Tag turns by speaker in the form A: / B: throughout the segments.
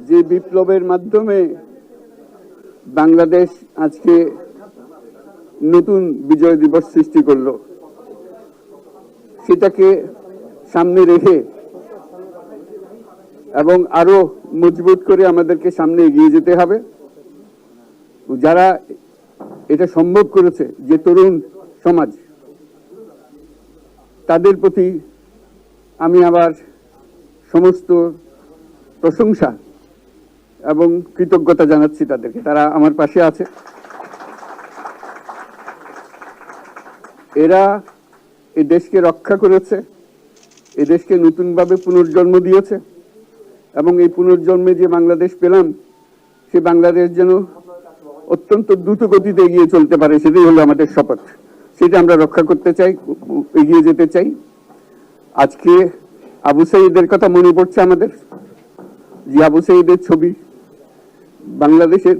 A: যে বিপ্লবের মাধ্যমে বাংলাদেশ আজকে নতুন বিজয় দিবস সৃষ্টি করলো, সেটাকে সামনে রেখে এবং আরো মজবুত করে আমাদেরকে সামনে এগিয়ে যেতে হবে। যারা এটা সম্ভব করেছে, যে তরুণ সমাজ, তাদের প্রতি আমি আবার সমস্ত প্রশংসা এবং কৃতজ্ঞতা জানাচ্ছি তাদেরকে। তারা আমার পাশে আছে। এরা এই দেশকে রক্ষা করেছে, এই দেশকে নতুনভাবে পুনর্জন্ম দিয়েছে এবং এই পুনর্জন্মে যে বাংলাদেশ পেলাম, সে বাংলাদেশ যেন অত্যন্ত দ্রুত গতিতে এগিয়ে চলতে পারে, সেটাই হলো আমাদের শপথ। সেটা আমরা রক্ষা করতে চাই, এগিয়ে যেতে চাই। আজকে আবু সাঈদের কথা মনে পড়ছে আমাদের, যে আবু সাঈদের ছবি বাংলাদেশের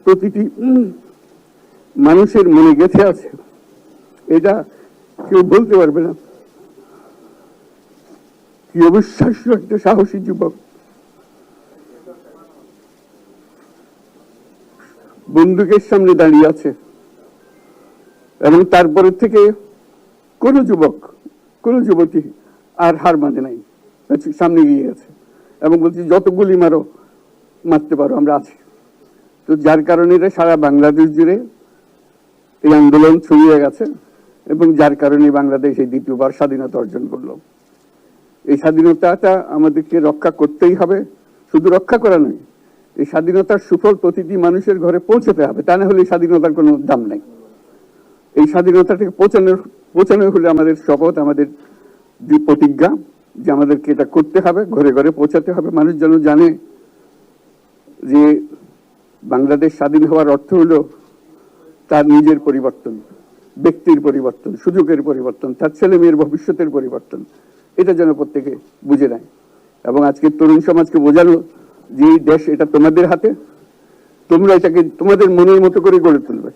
A: প্রতিটি মানুষের মনে গেঁথে আছে। এটা কেউ বলতে পারবে না। কি অবিশ্বাস্য একটা সাহসী যুবক, বন্দুকের সামনে দাঁড়িয়ে আছে এবং তারপরে থেকে কোন যুবক, কোন যুবতী আর হার মানে নাই, সামনে গিয়ে গেছে এবং বলছি যত গুলি মারো, মারতে পারো, আমরা আছি। তো যার কারণে সারা বাংলাদেশ জুড়ে এই আন্দোলন ছড়িয়ে গেছে এবং যার কারণে বাংলাদেশ এই দ্বিতীয়বার স্বাধীনতা অর্জন করলো। এই স্বাধীনতাটা আমাদেরকে রক্ষা করতেই হবে। শুধু রক্ষা করা নয়, এই স্বাধীনতার সুফল প্রতিটি মানুষের ঘরে পৌঁছতে হবে। তা না হলে স্বাধীনতার কোনো দাম নাই। এই স্বাধীনতাটাকে পৌঁছানো হলে আমাদের শপথ, আমাদের প্রতিজ্ঞা যে আমাদেরকে এটা করতে হবে, ঘরে ঘরে পৌঁছাতে হবে। মানুষ যেন জানে যে বাংলাদেশ স্বাধীন হওয়ার অর্থ হলো তার নিজের পরিবর্তন, ব্যক্তির পরিবর্তন, সুযোগের পরিবর্তন, তার ছেলে মেয়ের ভবিষ্যতের পরিবর্তন। এটা যেন প্রত্যেকে বুঝে নেয় এবং আজকে তরুণ সমাজকে বোঝালো যে এই দেশ এটা তোমাদের হাতে, তোমরা এটাকে তোমাদের মনের মতো করে গড়ে তুলবে।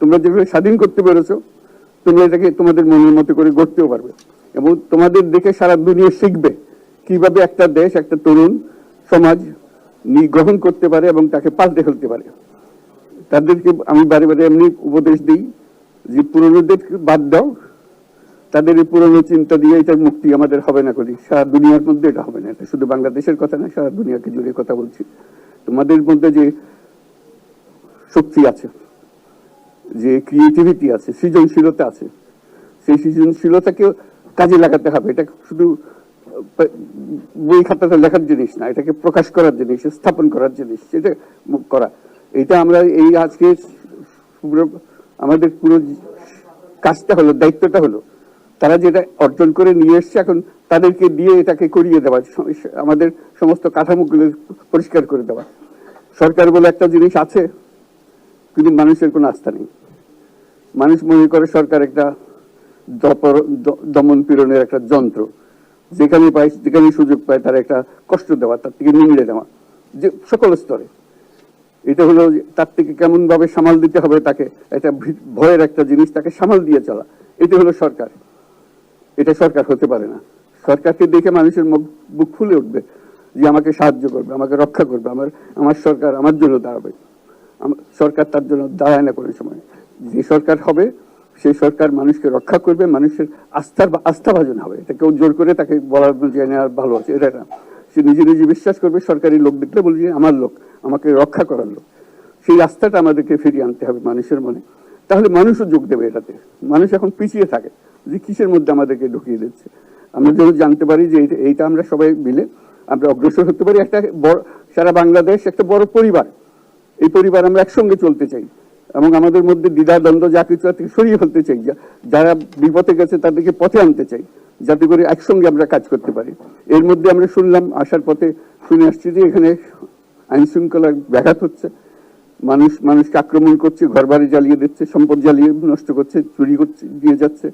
A: তোমরা যেভাবে স্বাধীন করতে পেরেছো, তোমরা এটাকে তোমাদের মনের মতো করে গড়তেও পারবে এবং তোমাদের দেখে সারা দুনিয়া শিখবে কিভাবে একটা দেশ, একটা তরুণ সমাজ গ্রহণ করতে পারে এবং তাকে পাল্টে ফেলতে পারে। তাদেরকে আমি বারে বারে এমনি উপদেশ দিই যে পুরনোদের বাদ দাও, তাদের এই পুরনো চিন্তা দিয়ে এটা মুক্তি আমাদের হবে না। করি সারা দুনিয়ার মধ্যে এটা হবে না। এটা শুধু বাংলাদেশের কথা না, সারা দুনিয়াকে জুড়ে কথা বলছি। তোমাদের মধ্যে যে শক্তি আছে, যে ক্রিয়েটিভিটি আছে, সৃজনশীলতা আছে, সেই সৃজনশীলতাকে কাজে লাগাতে হবে। এটা শুধু বই খাতাতে লেখার জিনিস না, এটাকে প্রকাশ করার জিনিস, স্থাপন করার জিনিস, সেটা করা। এটা আমরা এই আজকে আমাদের পুরো কাজটা হলো, দায়িত্বটা হলো তারা যেটা অর্জন করে নিয়ে এসছে, এখন তাদেরকে দিয়ে এটাকে করিয়ে দেওয়া, আমাদের সমস্ত কাঠামোগুলো পরিষ্কার করে দেওয়া। সরকার বলে একটা জিনিস আছে, কিন্তু মানুষের কোনো আস্থা নেই। মানুষ মনে করে সরকার একটা দমন পীড়নের একটা যন্ত্র, যেখানে পায়, যেখানে সুযোগ পায় তার একটা কষ্ট দেওয়া, তার থেকে নিংড়ে দেওয়া, যে সকল স্তরে। এটা হলো তার থেকে কেমন ভাবে সামাল দিতে হবে তাকে, এটা ভয়ের একটা জিনিস, তাকে সামাল দিয়ে চলা। এটা হলো সরকার। এটা সরকার হতে পারে না। সরকারকে দেখে মানুষের বুক ফুলে উঠবে যে আমাকে সাহায্য করবে, আমাকে রক্ষা করবে, আমার সরকার আমার জন্য দাঁড়াবে। সরকার তার জন্য দাঁড়ায় না কোনো সময়। যে সরকার হবে, সেই সরকার মানুষকে রক্ষা করবে, মানুষের আস্থাভাজন হবে। এটা কেউ জোর করে তাকে বলার জন্য ভালো আছে এটা না। সে নিজে নিজে বিশ্বাস করবে, সরকারি লোক দেখলে বলবে যে আমার লোক, আমাকে রক্ষা করার লোক। সেই আস্থাটা আমাদেরকে ফিরিয়ে আনতে হবে মানুষের মনে। তাহলে মানুষও যোগ দেবে এটাতে। মানুষ এখন পিছিয়ে থাকে যে কিসের মধ্যে আমাদেরকে ঢুকিয়ে দিচ্ছে। আমরা যেন জানতে পারি যে এইটা আমরা সবাই মিলে আমরা অগ্রসর হতে পারি। একটা বড়, সারা বাংলাদেশ একটা বড় পরিবার। এই পরিবার আমরা একসঙ্গে চলতে চাই এবং আমাদের মধ্যে দ্বিধা দ্বন্দ্ব যা কিছু থেকে সরিয়ে ফেলতে চাই। যারা বিপথে গেছে তাদেরকে পথে আনতে চাই, যাতে করে একসঙ্গে আমরা কাজ করতে পারি। এর মধ্যে আমরা শুনলাম, আসার পথে শুনে আসছি যে এখানে আইন শৃঙ্খলার ব্যাঘাত হচ্ছে, মানুষকে আক্রমণ করছে, ঘর বাড়ি জ্বালিয়ে দিচ্ছে, সম্পদ জ্বালিয়ে নষ্ট করছে, চুরি করছে, দিয়ে যাচ্ছে,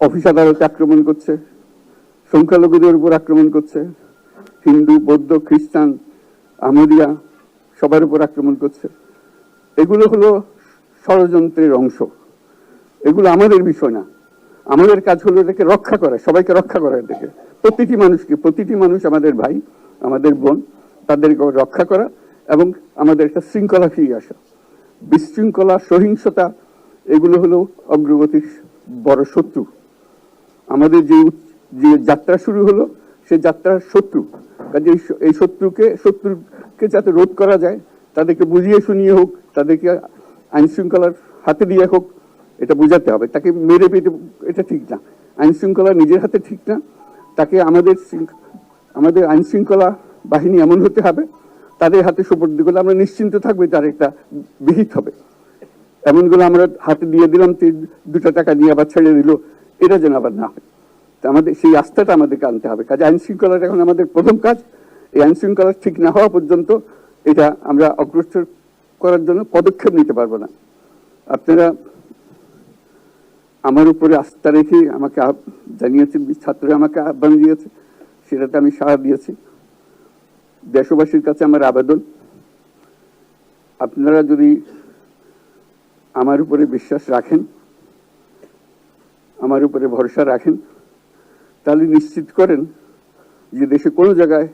A: অফিস আদালতে আক্রমণ করছে, সংখ্যালঘুদের উপর আক্রমণ করছে, হিন্দু, বৌদ্ধ, খ্রিস্টান, আহমদিয়া সবার উপর আক্রমণ করছে। এগুলো হলো ষড়যন্ত্রের অংশ। এগুলো আমাদের বিষয় না। আমাদের কাজ হলো এটাকে রক্ষা করা, সবাইকে রক্ষা করা, এটাকে প্রতিটি মানুষ আমাদের ভাই, আমাদের বোন, তাদেরকে রক্ষা করা এবং আমাদের একটা শৃঙ্খলা ফিরিয়ে আসা। বিশৃঙ্খলা, সহিংসতা এগুলো হলো অগ্রগতির বড় শত্রু। আমাদের যে যাত্রা শুরু হলো সে যাত্রার শত্রু, কাজে এই শত্রুকে যাতে রোধ করা যায়, তাদেরকে বুঝিয়ে শুনিয়ে হোক, তাদেরকে আইন শৃঙ্খলার হাতে দিয়ে হোক, এটা বোঝাতে হবে। তাকে মেরে পেটে এটা ঠিক না, আইন শৃঙ্খলা নিজের হাতে ঠিক না। তাকে আমাদের আইন শৃঙ্খলা বাহিনী এমন হতে হবে, তাদের হাতে সুপর্দ করলে আমরা নিশ্চিন্ত থাকবো, তার একটা বিহিত হবে। এমনগুলো আমরা হাতে দিয়ে দিলাম, 2 টাকা নিয়ে আবার ছেড়ে দিল, এটা যেন আবার না হয়। আমাদের সেই আস্থাটা আমাদেরকে আনতে হবে। কাজে আইন শৃঙ্খলাটা এখন আমাদের প্রথম কাজ। এই আইন শৃঙ্খলা ঠিক না হওয়া পর্যন্ত এটা আমরা অগ্রসর করার জন্য পদক্ষেপ নিতে পারবো না। আপনারা আমার উপরে আস্থা রেখে আমাকে জানিয়েছেন, ছাত্ররা আমাকে আহ্বান দিয়েছে, সেটাতে আমি সাড়া দিয়েছি। দেশবাসীর কাছে আমার আবেদন, আপনারা যদি আমার উপরে বিশ্বাস রাখেন, আমার উপরে ভরসা রাখেন, তাহলে নিশ্চিত করেন যে দেশে কোনো জায়গায়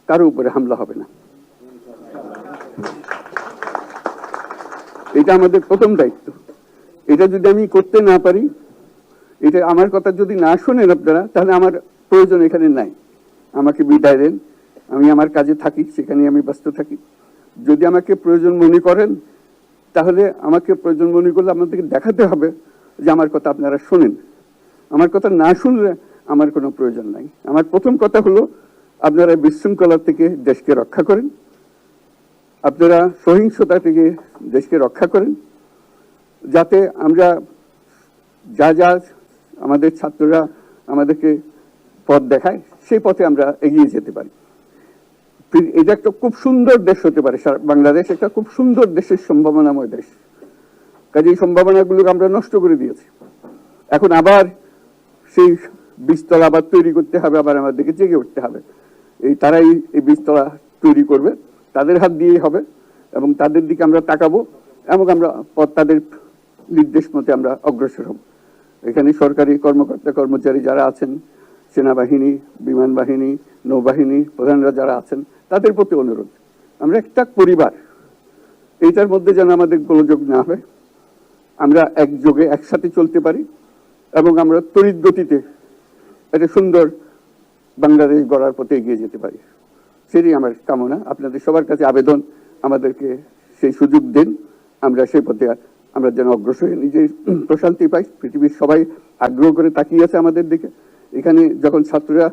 A: কারো উপরে হামলা হবে না। এটা আমাদের প্রথম দায়িত্ব। এটা যদি আমি করতে না পারি, এটা আমার কথা যদি না শোনেন আপনারা, তাহলে আমার প্রয়োজন এখানে নাই। আমাকে বিদায় দেন, আমি আমার কাজে থাকি, সেখানে আমি ব্যস্ত থাকি। যদি আমাকে প্রয়োজন মনে করেন, তাহলে আমাকে প্রয়োজন মনে করলে আপনাদেরকে দেখাতে হবে যে আমার কথা আপনারা শোনেন। আমার কথা না শুনলে আমার কোনো প্রয়োজন নাই। আমার প্রথম কথা হলো, আপনারা বিশৃঙ্খলা থেকে দেশকে রক্ষা করেন, আপনারা সহিংসতা থেকে দেশকে রক্ষা করেন, যাতে আমরা যা আমাদের ছাত্ররা আমাদেরকে পথ দেখায়, সেই পথে আমরা এগিয়ে যেতে পারি। এটা একটা খুব সুন্দর দেশ হতে পারে, বাংলাদেশ একটা খুব সুন্দর দেশের সম্ভাবনাময় দেশ। কাজে এই সম্ভাবনাগুলোকে আমরা নষ্ট করে দিয়েছি। এখন আবার সেই বীজতলা আবার তৈরি করতে হবে, আবার আমাদেরকে জেগে উঠতে হবে। তারাই এই বীজতলা তৈরি করবে, তাদের হাত দিয়েই হবে, এবং তাদের দিকে আমরা তাকাবো এবং আমরা তাদের নির্দেশ মতে আমরা অগ্রসর হব। এখানে সরকারি কর্মকর্তা কর্মচারী যারা আছেন, সেনাবাহিনী, বিমান বাহিনী, নৌবাহিনী প্রধানরা যারা আছেন, তাদের প্রতি অনুরোধ, আমরা একটা পরিবার, এইটার মধ্যে যেন আমাদের গোলযোগ না হয়, আমরা একযোগে একসাথে চলতে পারি এবং আমরা তড়িৎ গতিতে একটা সুন্দর বাংলাদেশ গড়ার পথে এগিয়ে যেতে পারি। সেটাই আমার কামনা। আপনাদের সবার কাছে আবেদন, আমাদেরকে সেই সুযোগ দিন, আমরা সেই পথে আমরা যেন অগ্রসর হয়ে নিজের প্রশান্তি পাই। পৃথিবীর সবাই আগ্রহ করে তাকিয়ে আছে আমাদের দিকে। এখানে যখন ছাত্ররা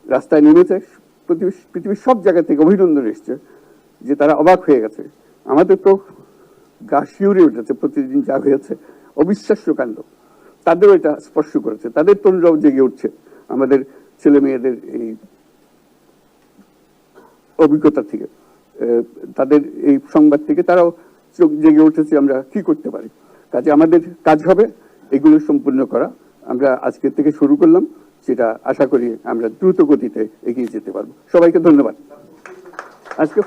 A: রাস্তায় নেমেছে, পৃথিবীর সব জায়গা থেকে অভিনন্দন এসছে, যে তারা অবাক হয়ে গেছে। আমাদের তো গা শিউরে উঠেছে, প্রতিদিন যা হয়েছে অবিশ্বাস্য কাণ্ড। তাদেরও এটা স্পর্শ করেছে, তাদের তরুণরাও জেগে উঠছে আমাদের ছেলে মেয়েদের এই অভিজ্ঞতা থেকে, তাদের এই সংবাদ থেকে তারাও চোখ জেগে উঠেছে আমরা কি করতে পারি। কাজে আমাদের কাজ হবে এগুলো সম্পূর্ণ করা। আমরা আজকের থেকে শুরু করলাম, সেটা আশা করি আমরা দ্রুত গতিতে এগিয়ে যেতে পারবো। সবাইকে ধন্যবাদ। আজকে